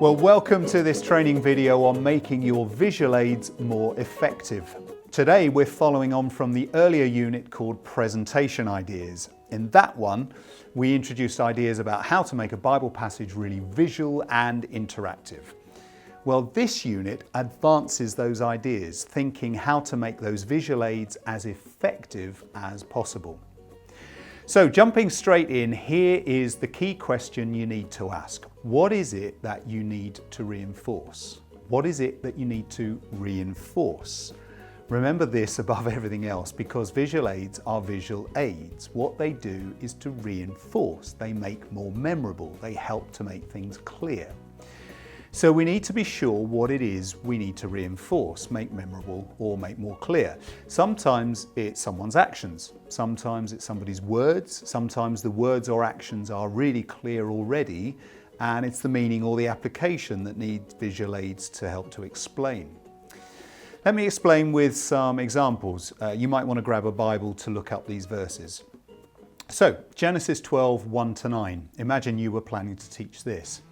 Well, welcome to this training video on making your visual aids more effective. Today we're following on from the earlier unit called Presentation Ideas. In that one, we introduced ideas about how to make a Bible passage really visual and interactive. Well, this unit advances those ideas, thinking how to make those visual aids as effective as possible. So jumping straight in, here is the key question you need to ask. What is it that you need to reinforce? What is it that you need to reinforce? Remember this above everything else, because visual aids are visual aids. What they do is to reinforce. They make more memorable. They help to make things clear. So we need to be sure what it is we need to reinforce, make memorable or make more clear. Sometimes it's someone's actions, sometimes it's somebody's words, sometimes the words or actions are really clear already and it's the meaning or the application that needs visual aids to help to explain. Let me explain with some examples. You might want to grab a Bible to look up these verses. So Genesis 12, 1-9. Imagine you were planning to teach this.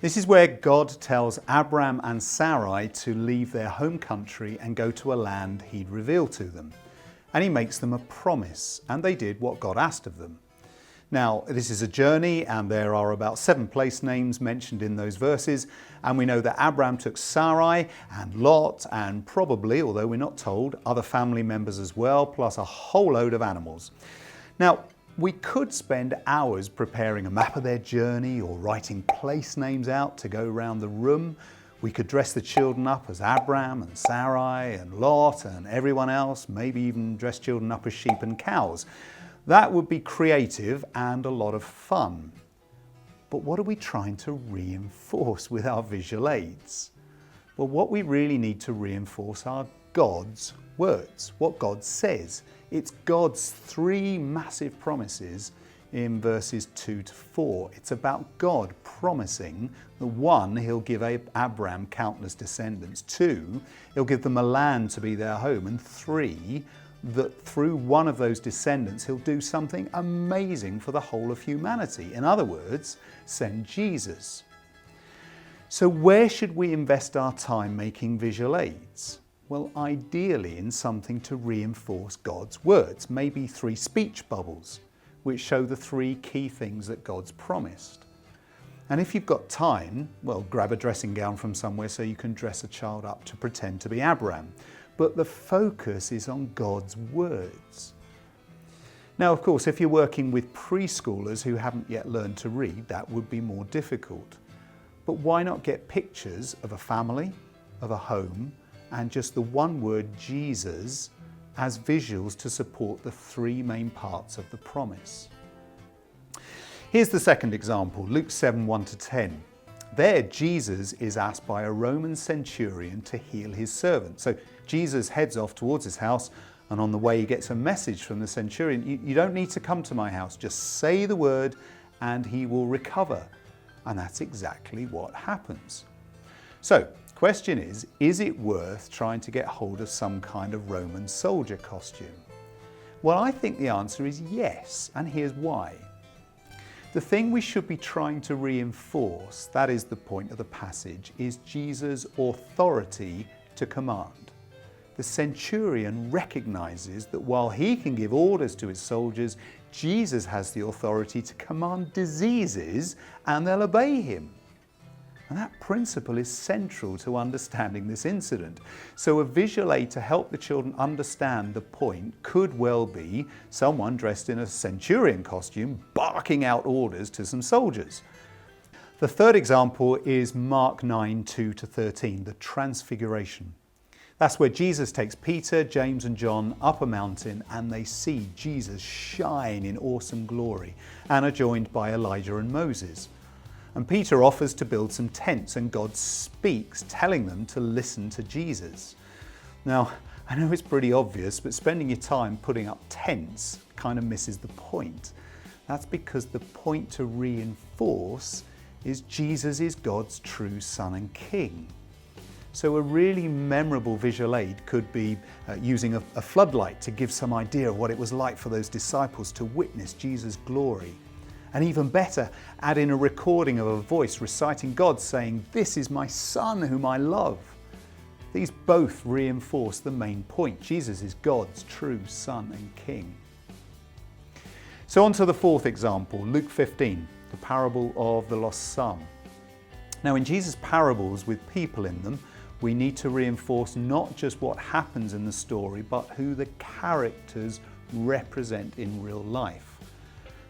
This is where God tells Abram and Sarai to leave their home country and go to a land he'd reveal to them. And he makes them a promise, and they did what God asked of them. Now, this is a journey, and there are about 7 place names mentioned in those verses, and we know that Abram took Sarai and Lot, and probably, although we're not told, other family members as well, plus a whole load of animals. Now, we could spend hours preparing a map of their journey or writing place names out to go around the room. We could dress the children up as Abram and Sarai and Lot and everyone else, maybe even dress children up as sheep and cows. That would be creative and a lot of fun. But what are we trying to reinforce with our visual aids? Well, what we really need to reinforce are God's words, what God says. It's God's 3 massive promises in verses 2-4. It's about God promising that 1, he'll give Abram countless descendants, 2, he'll give them a land to be their home, and 3, that through one of those descendants he'll do something amazing for the whole of humanity. In other words, send Jesus. So where should we invest our time making visual aids? Well, ideally in something to reinforce God's words, maybe 3 speech bubbles, which show the 3 key things that God's promised. And if you've got time, well, grab a dressing gown from somewhere so you can dress a child up to pretend to be Abram. But the focus is on God's words. Now, of course, if you're working with preschoolers who haven't yet learned to read, that would be more difficult. But why not get pictures of a family, of a home, and just the one word Jesus as visuals to support the 3 main parts of the promise. Here's the second example, Luke 7, 1-10. There, Jesus is asked by a Roman centurion to heal his servant. So Jesus heads off towards his house, and on the way he gets a message from the centurion. You don't need to come to my house, just say the word and he will recover. And that's exactly what happens. So, question is it worth trying to get hold of some kind of Roman soldier costume? Well, I think the answer is yes, and here's why. The thing we should be trying to reinforce, that is the point of the passage, is Jesus' authority to command. The centurion recognizes that while he can give orders to his soldiers, Jesus has the authority to command diseases and they'll obey him. And that principle is central to understanding this incident. So a visual aid to help the children understand the point could well be someone dressed in a centurion costume barking out orders to some soldiers. The third example is Mark 9, 2-13, the Transfiguration. That's where Jesus takes Peter, James and John up a mountain and they see Jesus shine in awesome glory and are joined by Elijah and Moses. And Peter offers to build some tents and God speaks, telling them to listen to Jesus. Now, I know it's pretty obvious, but spending your time putting up tents kind of misses the point. That's because the point to reinforce is Jesus is God's true Son and King. So a really memorable visual aid could be using a floodlight to give some idea of what it was like for those disciples to witness Jesus' glory. And even better, add in a recording of a voice reciting God saying, "This is my Son whom I love." These both reinforce the main point. Jesus is God's true Son and King. So on to the fourth example, Luke 15, the parable of the lost son. Now in Jesus' parables with people in them, we need to reinforce not just what happens in the story, but who the characters represent in real life.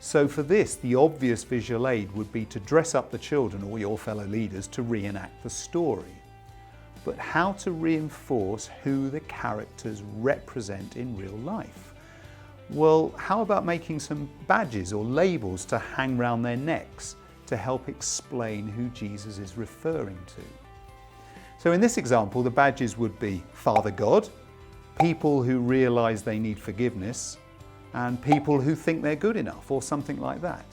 So for this, the obvious visual aid would be to dress up the children or your fellow leaders to reenact the story. But how to reinforce who the characters represent in real life? Well, how about making some badges or labels to hang round their necks to help explain who Jesus is referring to? So in this example, the badges would be Father God, people who realise they need forgiveness, and people who think they're good enough, or something like that.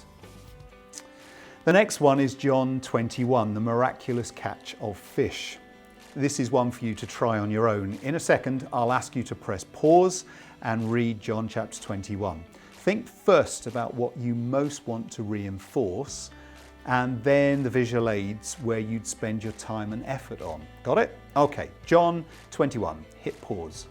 The next one is John 21, the miraculous catch of fish. This is one for you to try on your own. In a second, I'll ask you to press pause and read John chapter 21. Think first about what you most want to reinforce, and then the visual aids where you'd spend your time and effort on. Got it? Okay, John 21, hit pause.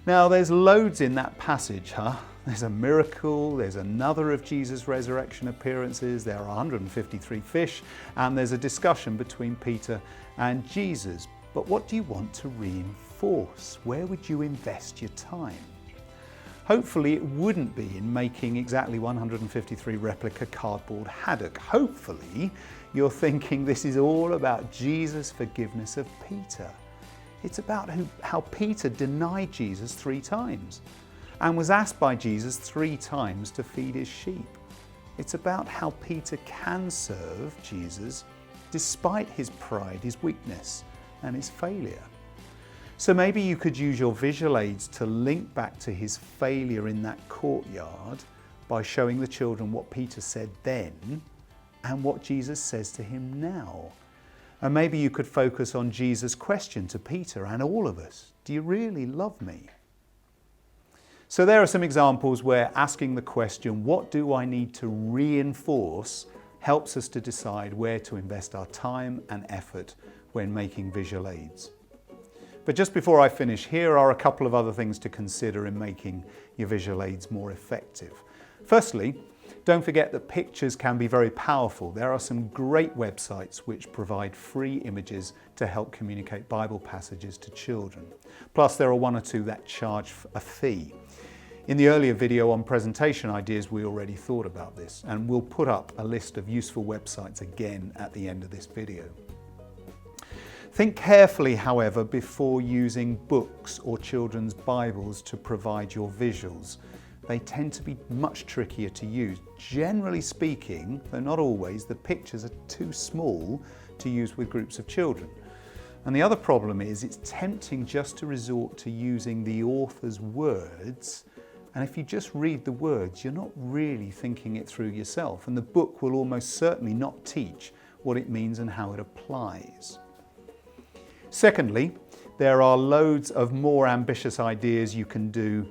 Now there's loads in that passage, huh? There's a miracle, there's another of Jesus' resurrection appearances, there are 153 fish, and there's a discussion between Peter and Jesus. But what do you want to reinforce? Where would you invest your time? Hopefully it wouldn't be in making exactly 153 replica cardboard haddock. Hopefully you're thinking this is all about Jesus' forgiveness of Peter. It's about how Peter denied Jesus 3 times and was asked by Jesus 3 times to feed his sheep. It's about how Peter can serve Jesus despite his pride, his weakness, and his failure. So maybe you could use your visual aids to link back to his failure in that courtyard by showing the children what Peter said then and what Jesus says to him now. And maybe you could focus on Jesus' question to Peter and all of us, "Do you really love me?" So there are some examples where asking the question, "What do I need to reinforce?" helps us to decide where to invest our time and effort when making visual aids. But just before I finish, here are a couple of other things to consider in making your visual aids more effective. Firstly, don't forget that pictures can be very powerful. There are some great websites which provide free images to help communicate Bible passages to children. Plus, there are 1 or 2 that charge a fee. In the earlier video on presentation ideas, we already thought about this, and we'll put up a list of useful websites again at the end of this video. Think carefully, however, before using books or children's Bibles to provide your visuals. They tend to be much trickier to use. Generally speaking, though not always, the pictures are too small to use with groups of children. And the other problem is it's tempting just to resort to using the author's words, and if you just read the words, you're not really thinking it through yourself, and the book will almost certainly not teach what it means and how it applies. Secondly, there are loads of more ambitious ideas you can do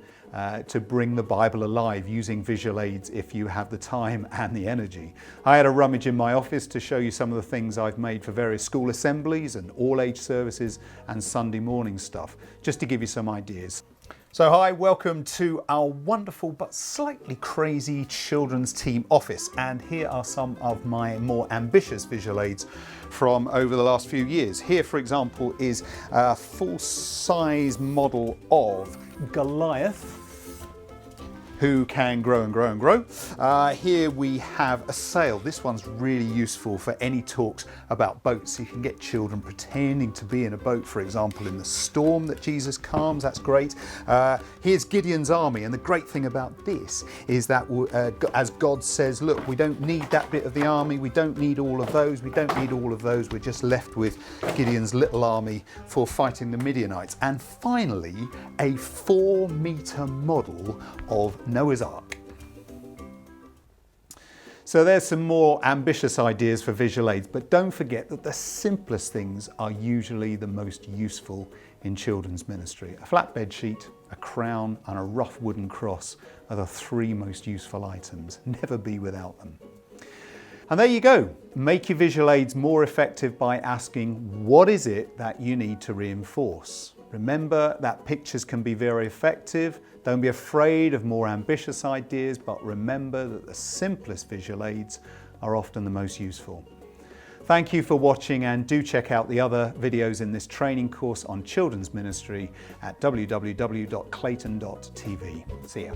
to bring the Bible alive using visual aids if you have the time and the energy. I had a rummage in my office to show you some of the things I've made for various school assemblies and all-age services and Sunday morning stuff, just to give you some ideas. So hi, welcome to our wonderful but slightly crazy children's team office, and here are some of my more ambitious visual aids from over the last few years. Here, for example, is a full-size model of Goliath, who can grow and grow and grow. Here we have a sail. This one's really useful for any talks about boats. You can get children pretending to be in a boat, for example, in the storm that Jesus calms. That's great. Here's Gideon's army, and the great thing about this is that as God says, look, we don't need that bit of the army, we don't need all of those, we don't need all of those, we're just left with Gideon's little army for fighting the Midianites. And finally, a 4-meter model of Noah's Ark. So there's some more ambitious ideas for visual aids, but don't forget that the simplest things are usually the most useful in children's ministry. A flat bed sheet, a crown and a rough wooden cross are the three most useful items. Never be without them. And there you go. Make your visual aids more effective by asking, what is it that you need to reinforce? Remember that pictures can be very effective. Don't be afraid of more ambitious ideas, but remember that the simplest visual aids are often the most useful. Thank you for watching, and do check out the other videos in this training course on children's ministry at www.clayton.tv. See ya.